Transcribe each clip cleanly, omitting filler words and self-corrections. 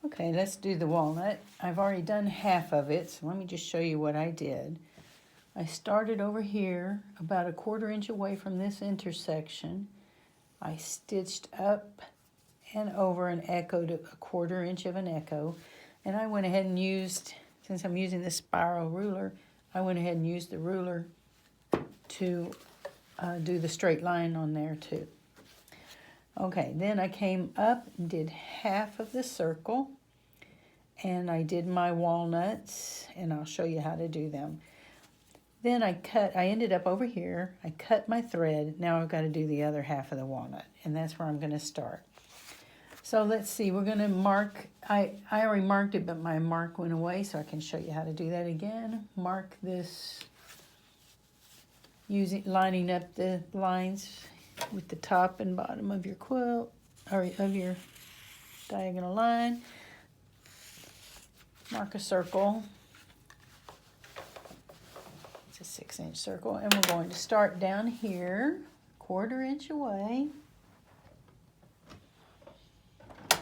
Okay, let's do the walnut. I've already done half of it, so let me just show you what I did. I started over here about 1/4 inch away from this intersection. I stitched up and over and echoed 1/4 inch of an echo. And I went ahead and used, since I'm using this spiral ruler, I went ahead and used the ruler to do the straight line on there too. Okay, then I came up and did half of the circle, and I did my walnuts, and I'll show you how to do them. Then I ended up over here, I cut my thread. Now I've got to do the other half of the walnut, and that's where I'm going to start. So let's see, we're going to mark, I already marked it, but my mark went away, so I can show you how to do that again. Mark this, lining up the lines with the top and bottom of your quilt, or of your diagonal line. Mark a circle. It's a 6-inch circle, and we're going to start down here, 1/4 inch away. Okay,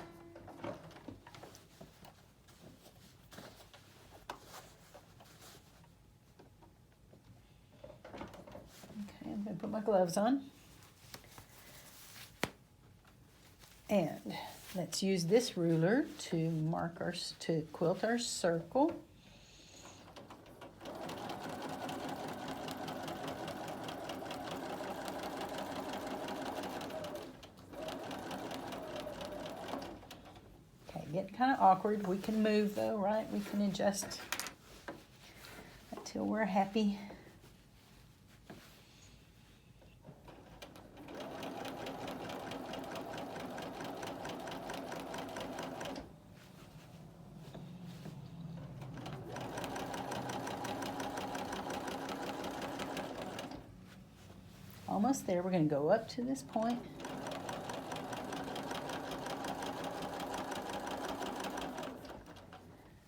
I'm going to put my gloves on. And let's use this ruler to quilt our circle. Okay, getting kind of awkward. We can move though, right? We can adjust until we're happy. Almost there. We're going to go up to this point.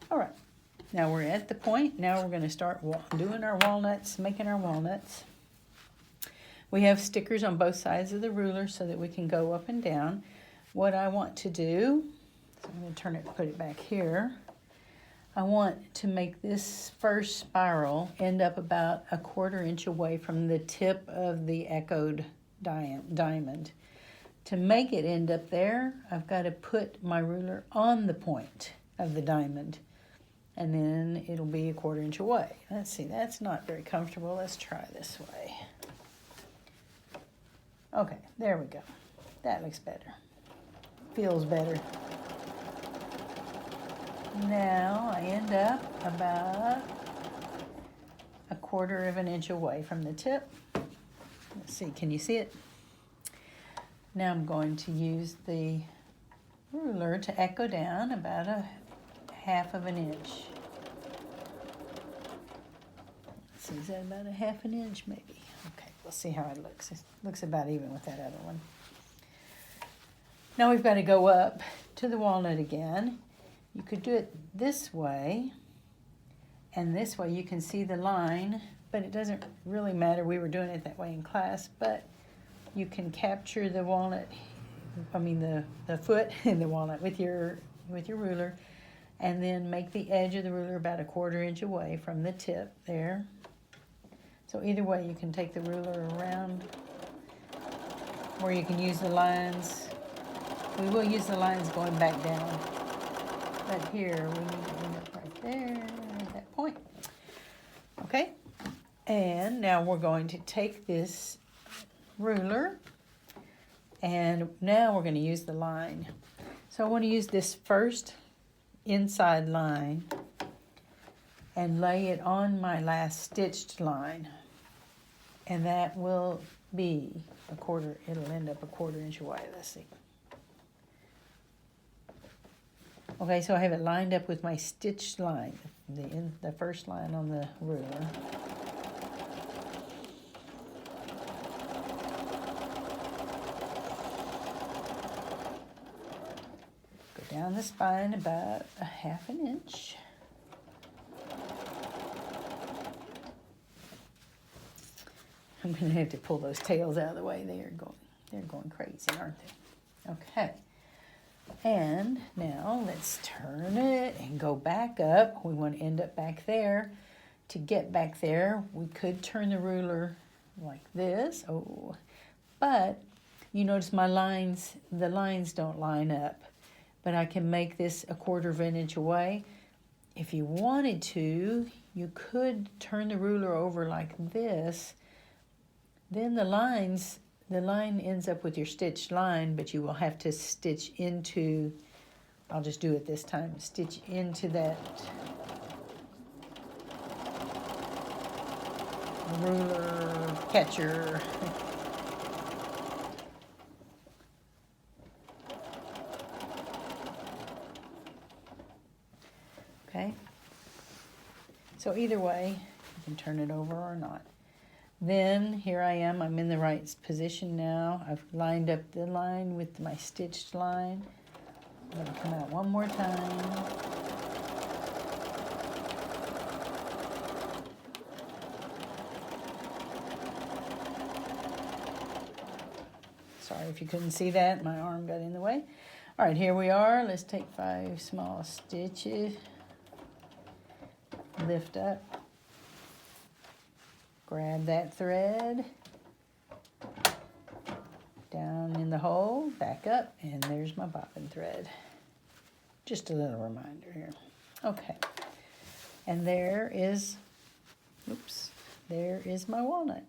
All right. Now we're at the point. Now we're going to start doing our walnuts, making our walnuts. We have stickers on both sides of the ruler so that we can go up and down. What I want to do, so I'm going to turn it, put it back here. I want to make this first spiral end up about 1/4 inch away from the tip of the echoed diamond. To make it end up there, I've got to put my ruler on the point of the diamond, and then it'll be 1/4 inch away. Let's see, that's not very comfortable. Let's try this way. Okay, there we go. That looks better. Feels better. Now I end up about 1/4 inch away from the tip. Let's see, can you see it? Now I'm going to use the ruler to echo down about 1/2 inch. Let's see, is that about 1/2 inch maybe? Okay, we'll see how it looks. It looks about even with that other one. Now we've got to go up to the walnut again. You could do it this way, and this way you can see the line, but it doesn't really matter. We were doing it that way in class, but you can capture the walnut, the foot in the walnut with your ruler, and then make the edge of the ruler about 1/4 inch away from the tip there. So either way, you can take the ruler around, or you can use the lines. We will use the lines going back down. But here, we need to end up right there at that point. Okay, and now we're going to take this ruler, and now we're going to use the line. So I want to use this first inside line and lay it on my last stitched line. And that will be it'll end up 1/4 inch away. Let's see. Okay, so I have it lined up with my stitched line, the first line on the ruler. Go down the spine about 1/2 inch. I'm going to have to pull those tails out of the way. They're going crazy, aren't they? Okay. And now let's turn it and go back up. We want to end up back there. To get back there, we could turn the ruler like this. Oh, but you notice my lines, the lines don't line up. But I can make this 1/4 of an inch away. If you wanted to, you could turn the ruler over like this. Then the line ends up with your stitched line, but you will have to stitch into, I'll just do it this time, stitch into that ruler catcher. Okay, so either way, you can turn it over or not. Then here I am, I'm in the right position now. I've lined up the line with my stitched line. I'm going to come out one more time. Sorry if you couldn't see that, my arm got in the way. All right, here we are. Let's take 5 small stitches. Lift up. Grab that thread. Down in the hole, back up, and there's my bobbin thread. Just a little reminder here. Okay, and there is my walnut.